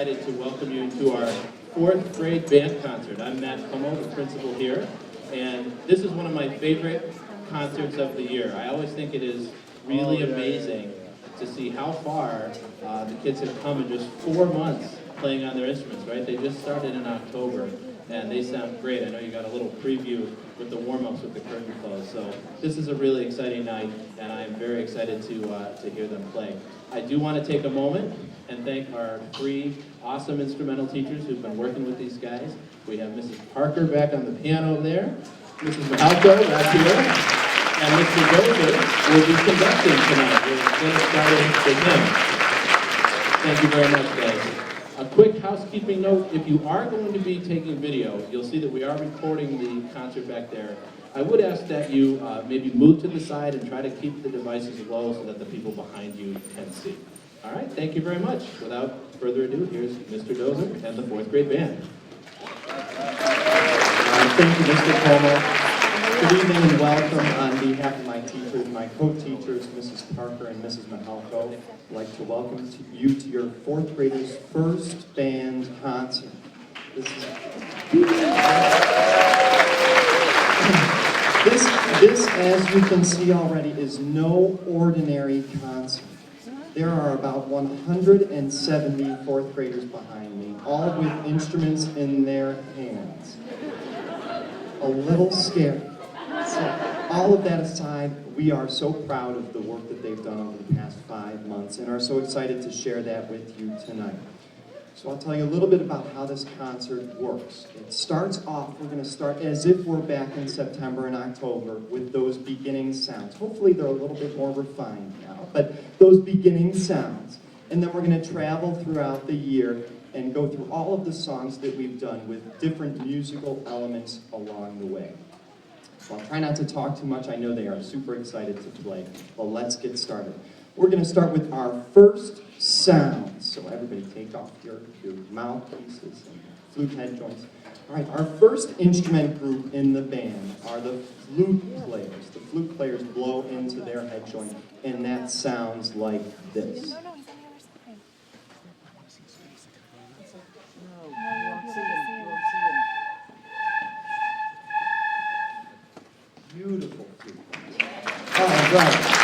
excited to welcome you to our 4th grade band concert. I'm Matt Como, the principal here, and this is one of my favorite concerts of the year. I always think it is really amazing to see how far the kids have come in just 4 months playing on their instruments, right? They just started in October, and they sound great. I know you got a little preview with the warm-ups with the curtain closed, so this is a really exciting night, and I am very excited to hear them play. I do want to take a moment and thank our 3 awesome instrumental teachers who've been working with these guys. We have Mrs. Parker back on the piano there, Mrs. Mahalko back here, and Mr. Dozer will be conducting tonight. We're going to start with him. Thank you very much, guys. A quick housekeeping note, if you are going to be taking video, you'll see that we are recording the concert back there. I would ask that you maybe move to the side and try to keep the devices low so that the people behind you can see. All right, thank you very much. Without further ado, here's Mr. Dozer and the 4th grade band. Thank you, Mr. Como. Good evening and welcome on behalf of my teachers, my co-teachers, Mrs. Parker and Mrs. Mahalko. I'd like to welcome you to your 4th graders' first band concert. This, as you can see already, is no ordinary concert. There are about 170 4th graders behind me, all with instruments in their hands. A little scary. So, all of that aside, we are so proud of the work that they've done over the past 5 months and are so excited to share that with you tonight. So I'll tell you a little bit about how this concert works. It starts off, we're going to start as if we're back in September and October with those beginning sounds. Hopefully they're a little bit more refined now, but those beginning sounds. And then we're going to travel throughout the year and go through all of the songs that we've done with different musical elements along the way. So I'll try not to talk too much. I know they are super excited to play. Well, let's get started. We're going to start with our first sound. So everybody take off your mouthpieces and flute head joints. All right, our first instrument group in the band are the flute players. The flute players blow into their head joint, and that sounds like this. Beautiful flute. All right.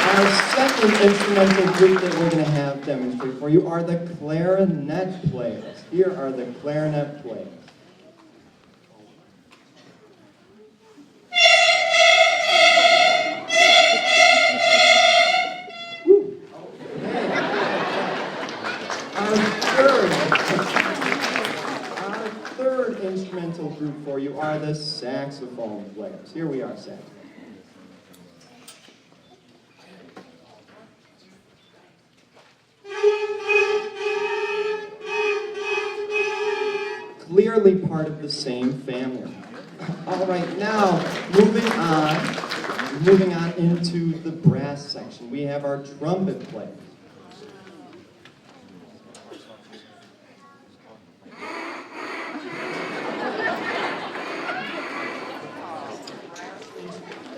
Our second instrumental group that we're going to have demonstrate for you are the clarinet players. Here are the clarinet players. Woo. Our third instrumental group for you are the saxophone players. Here we are, sax. Clearly part of the same family. All right, now moving on into the brass section. We have our trumpet players.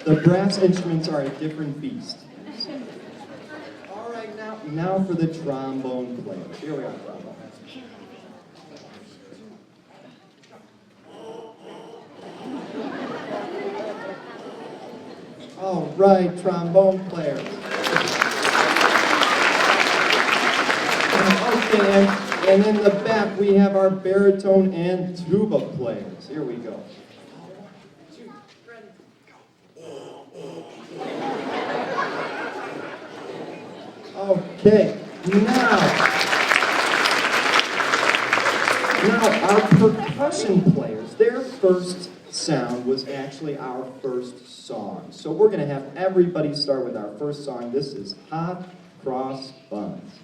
The brass instruments are a different beast. All right, now for the trombone players. Here we are, trombone. All right, trombone players. Okay, and in the back we have our baritone and tuba players. Here we go. Okay, now our percussion players, their first sound was actually our first song. So we're going to have everybody start with our first song. This is Hot Cross Buns.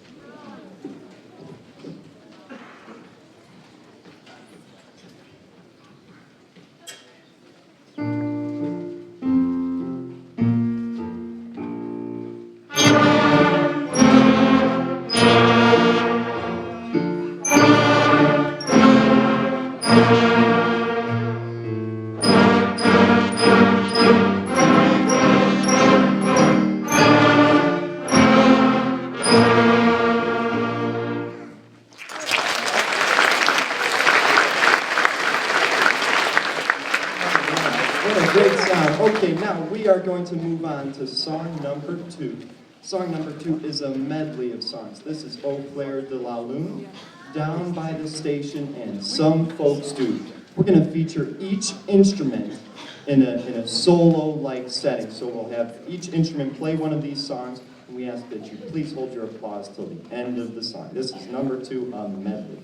great sound. Okay, now we are going to move on to song number 2. Song number 2 is a medley of songs. This is Eau Claire de la Lune, Down by the Station, and Some Folks Do. We're going to feature each instrument in a solo-like setting. So we'll have each instrument play one of these songs, and we ask that you please hold your applause till the end of the song. This is number 2, a medley.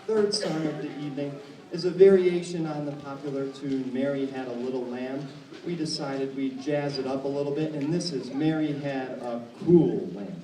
Third song of the evening is a variation on the popular tune Mary Had a Little Lamb. We decided we'd jazz it up a little bit, and this is Mary Had a Cool Lamb.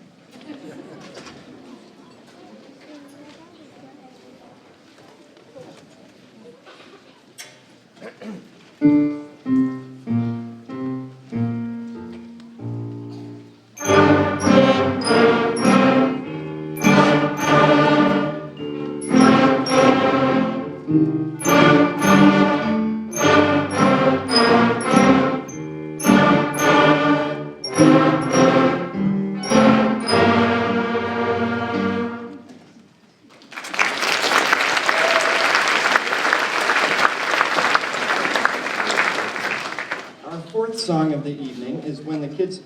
Song of the evening is when the kids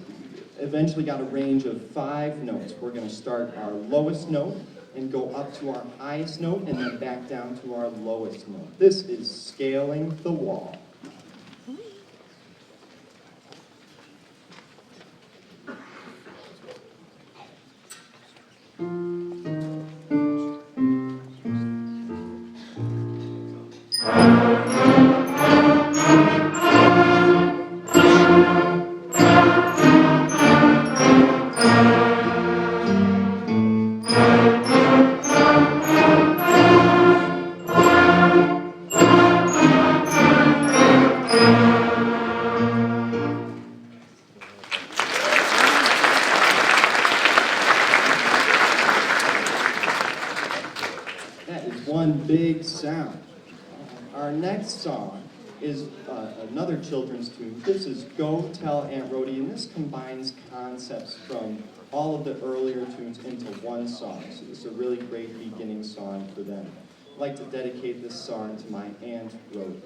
eventually got a range of 5 notes. We're going to start our lowest note and go up to our highest note and then back down to our lowest note. This is Scaling the Wall. big sound. Our next song is another children's tune. This is Go Tell Aunt Rhody, and this combines concepts from all of the earlier tunes into one song. So this is a really great beginning song for them. I'd like to dedicate this song to my Aunt Rhody.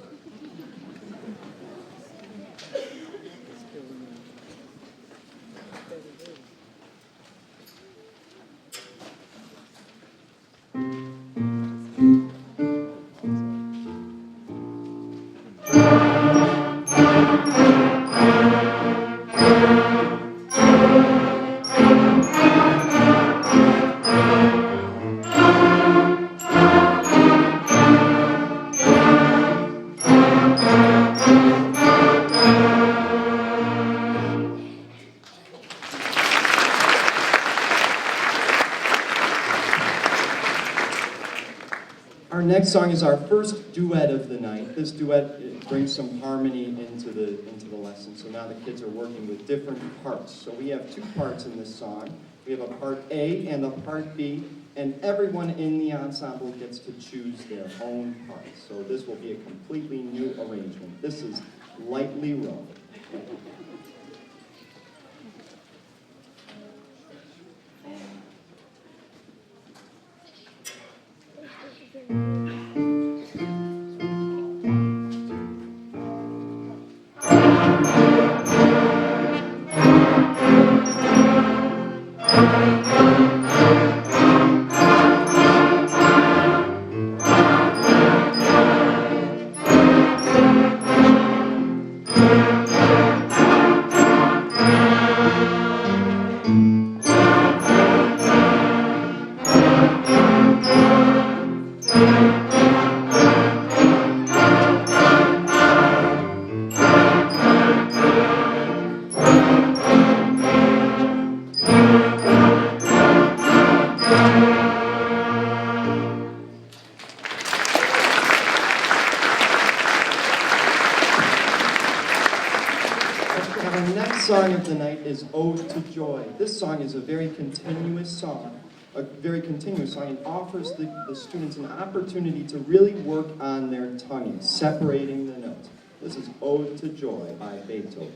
Our next song is our first duet of the night. This duet brings some harmony into the lesson. So now the kids are working with different parts. So we have two parts in this song. We have a part A and a part B, and everyone in the ensemble gets to choose their own part. So this will be a completely new arrangement. This is Lightly Row. Our next song of the night is Ode to Joy. This song is a very continuous song, and offers the students an opportunity to really work on their tonguing, separating the notes. This is Ode to Joy by Beethoven.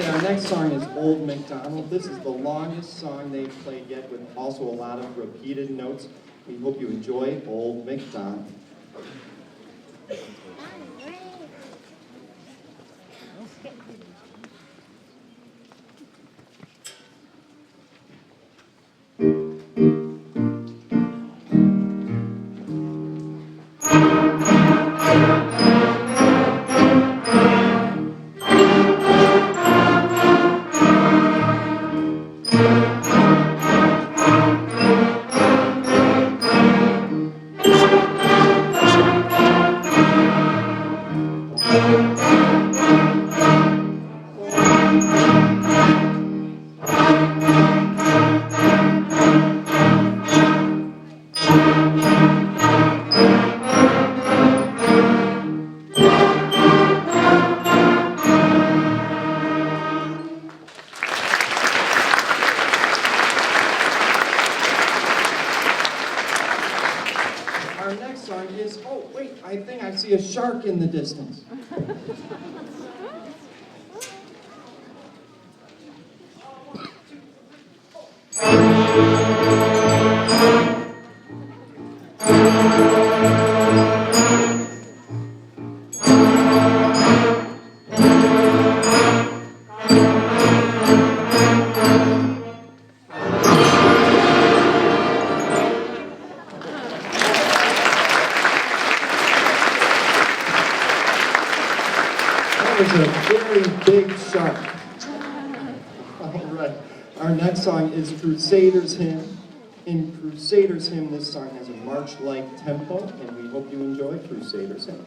Our next song is Old MacDonald. This is the longest song they've played yet, with also a lot of repeated notes. We hope you enjoy Old MacDonald. Our next song is, oh wait, I think I see a shark in the distance. That was a very big shark. start. All right. Our next song is Crusaders Hymn. In Crusaders Hymn, this song has a march-like tempo, and we hope you enjoy Crusaders Hymn.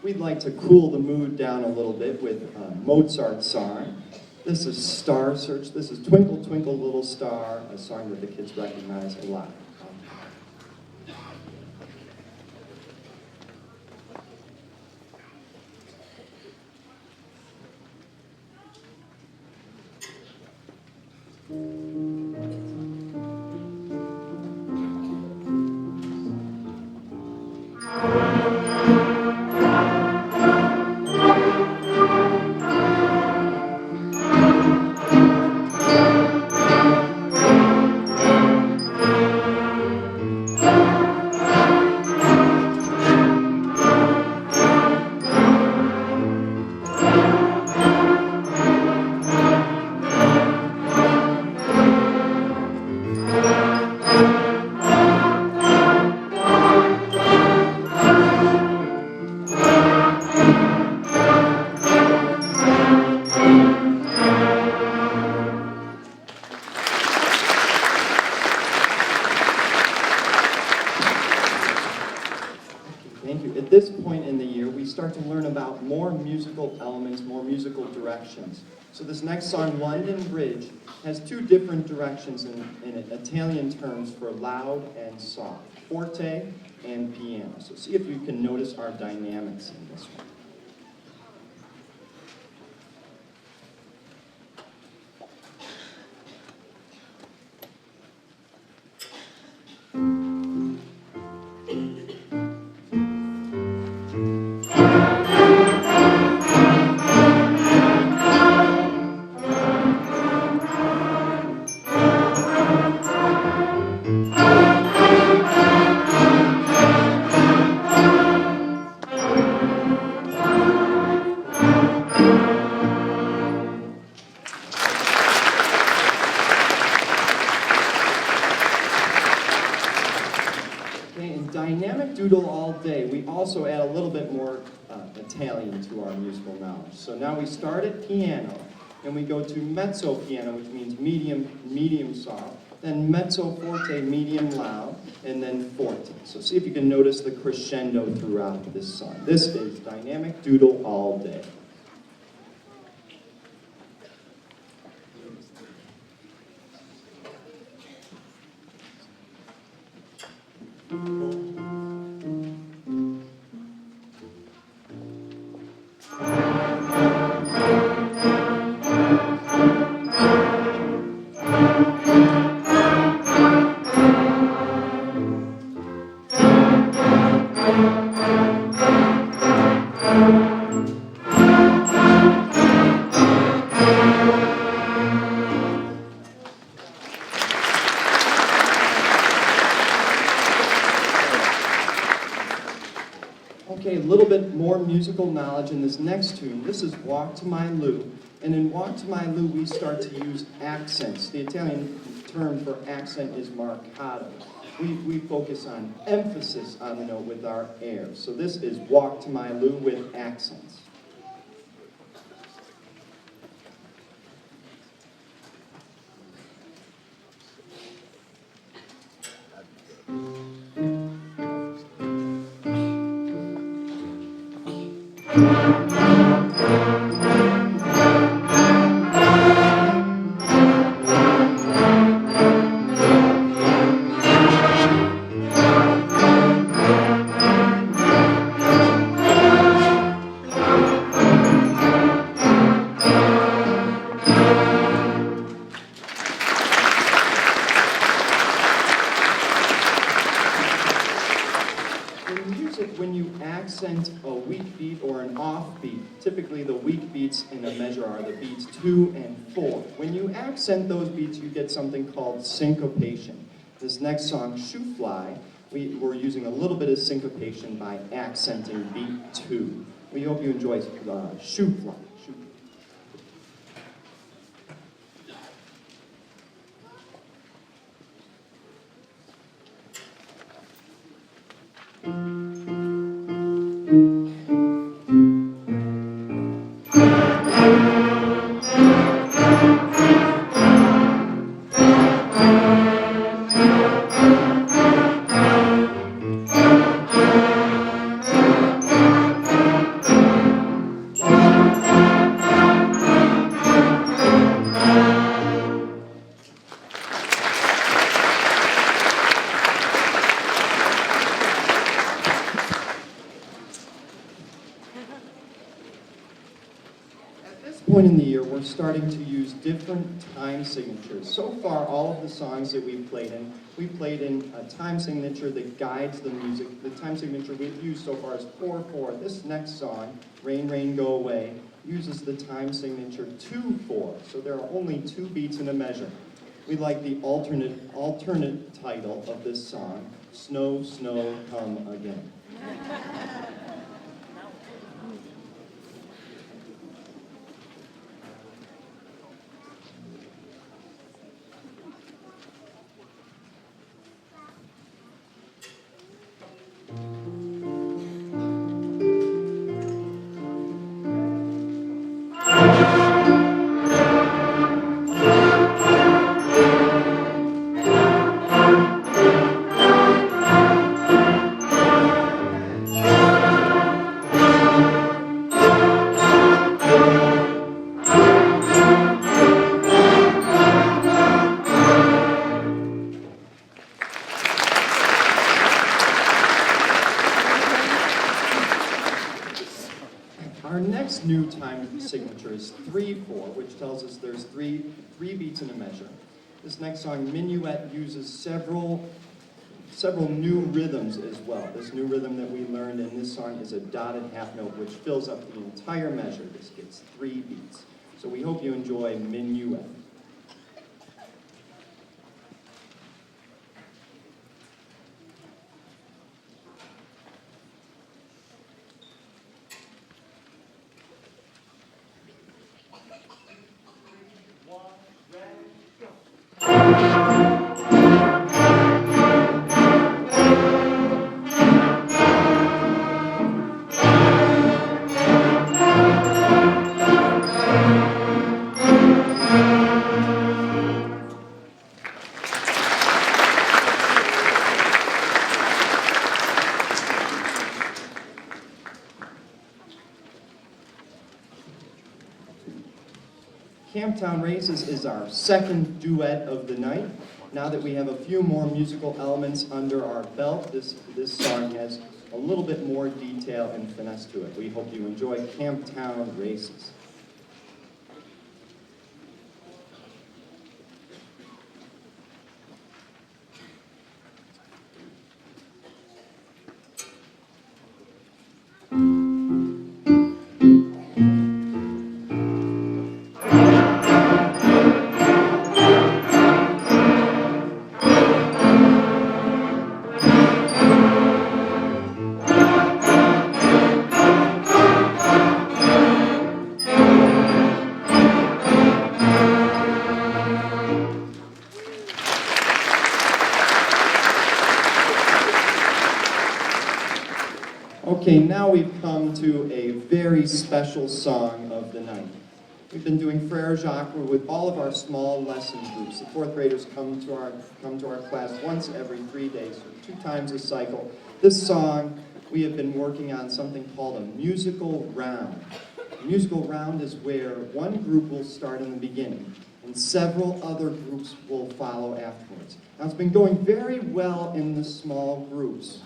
We'd like to cool the mood down a little bit with Mozart's song. This is Star Search. This is Twinkle, Twinkle, Little Star, a song that the kids recognize a lot. At this point in the year, we start to learn about more musical elements, more musical directions. So this next song, London Bridge, has two different directions in Italian terms for loud and soft, forte and piano. So see if you can notice our dynamics in this one. Dynamic Doodle All Day, we also add a little bit more Italian to our musical knowledge. So now we start at piano, and we go to mezzo piano, which means medium soft, then mezzo forte, medium loud, and then forte. So see if you can notice the crescendo throughout this song. This is Dynamic Doodle All Day. Okay, a little bit more musical knowledge in this next tune. This is Walk to My Lou. And in Walk to My Lou, we start to use accents. The Italian term for accent is marcato. We focus on emphasis on the note with our air. So this is Walk to My Lou with accents. when you accent a weak beat or an off beat, typically the weak beats in a measure are the beats 2 and 4. When you accent those beats, you get something called syncopation. This next song, Shoe Fly, we're using a little bit of syncopation by accenting beat 2. We hope you enjoy Shoe Fly. Point in the year, we're starting to use different time signatures. So far, all of the songs that we played in a time signature that guides the music. The time signature we've used so far is 4/4. This next song, Rain, Rain, Go Away, uses the time signature 2/4. So there are only 2 beats in a measure. We like the alternate title of this song, Snow, Snow, Come Again. Our next new time signature is 3/4, which tells us there's three beats in a measure. This next song, Minuet, uses several new rhythms as well. This new rhythm that we learned in this song is a dotted half note, which fills up the entire measure. This gets 3 beats. So we hope you enjoy Minuet. Camptown Races is our second duet of the night. Now that we have a few more musical elements under our belt, this song has a little bit more detail and finesse to it. We hope you enjoy Camptown Races. Okay, now we've come to a very special song of the night. We've been doing Frere Jacques with all of our small lesson groups. The 4th graders come to our class once every 3 days, so 2 times a cycle. This song, we have been working on something called a musical round. A musical round is where one group will start in the beginning, and several other groups will follow afterwards. Now, it's been going very well in the small groups.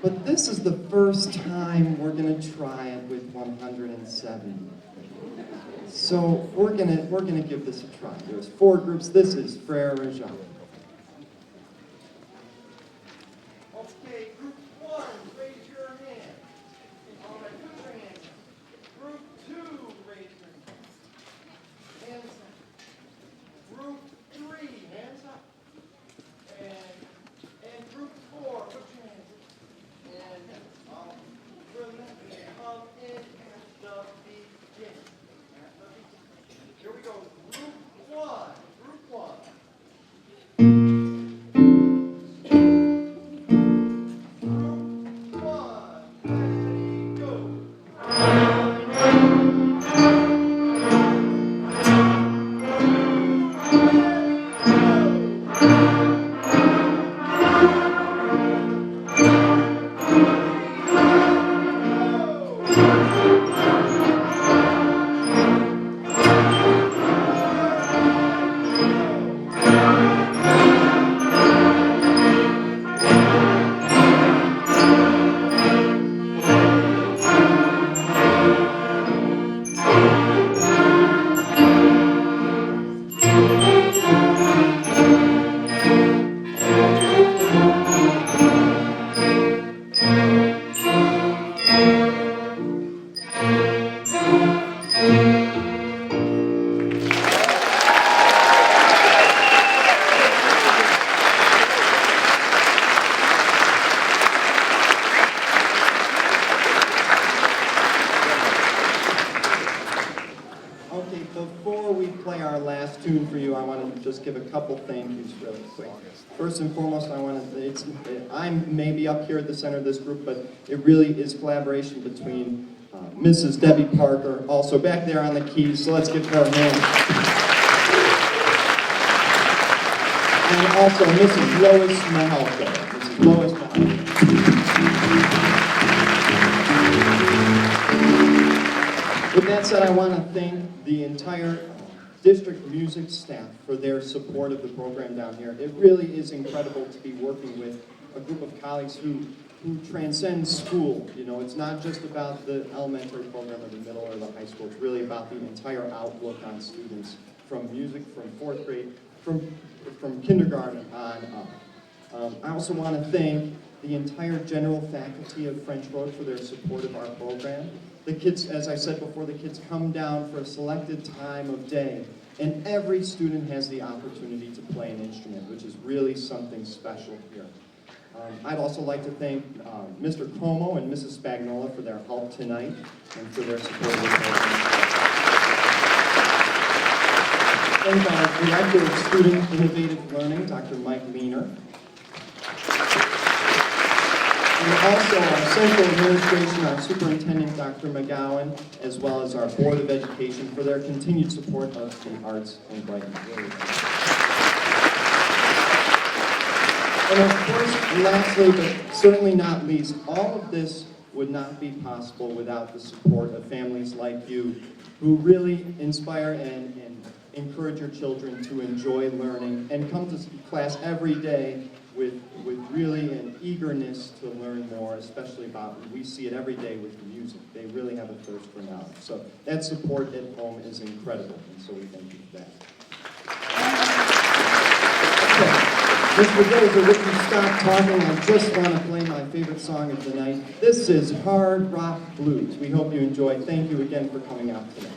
But this is the first time we're going to try it with 170. So we're gonna give this a try. There's 4 groups. This is Frere Jacques. Okay. just give a couple thank yous really quick. First and foremost, I'm maybe up here at the center of this group, but it really is collaboration between Mrs. Debbie Parker, also back there on the keys, so let's give her a hand. And also Mrs. Lois Mahalka. Mrs. Lois Mahalka. With that said, I want to thank the entire district music staff for their support of the program down here. It really is incredible to be working with a group of colleagues who transcend school. You know, it's not just about the elementary program or the middle or the high school. It's really about the entire outlook on students from music, from fourth grade, from kindergarten on up. I also want to thank the entire general faculty of French Road for their support of our program. The kids, as I said before, the kids come down for a selected time of day, and every student has the opportunity to play an instrument, which is really something special here. I'd also like to thank Mr. Como and Mrs. Spagnola for their help tonight and for their support of the program. Thank our Director of Student Innovative Learning, Dr. Mike Leaner. And also our Central Administration, our Superintendent, Dr. McGowan, as well as our Board of Education for their continued support of the arts in Brighton. And of course, lastly, but certainly not least, all of this would not be possible without the support of families like you who really inspire and encourage your children to enjoy learning and come to class every day with really an eagerness to learn more, especially about, we see it every day with music. They really have a thirst for knowledge. So that support at home is incredible, and so we thank you for that. Mr. Dozer, would you stop talking? I just want to play my favorite song of the night. This is Hard Rock Blues. We hope you enjoy. Thank you again for coming out today.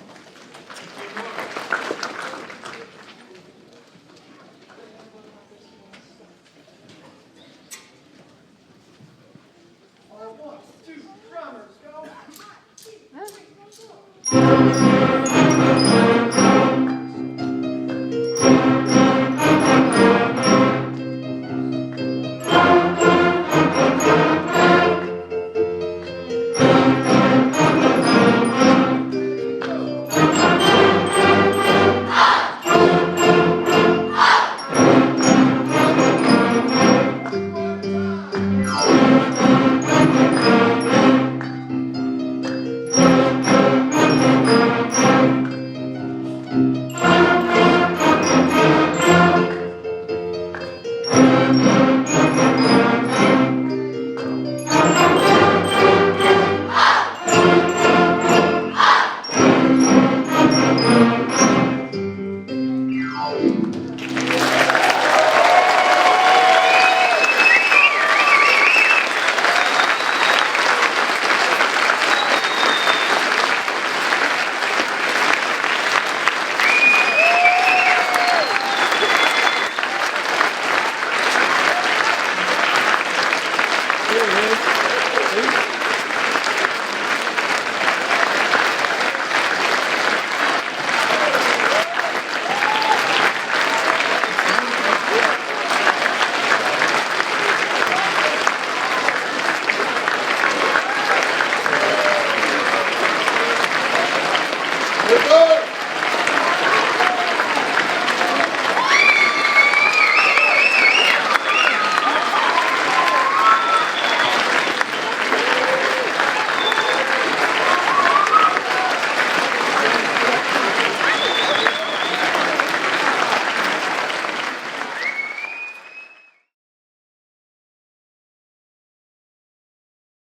Good.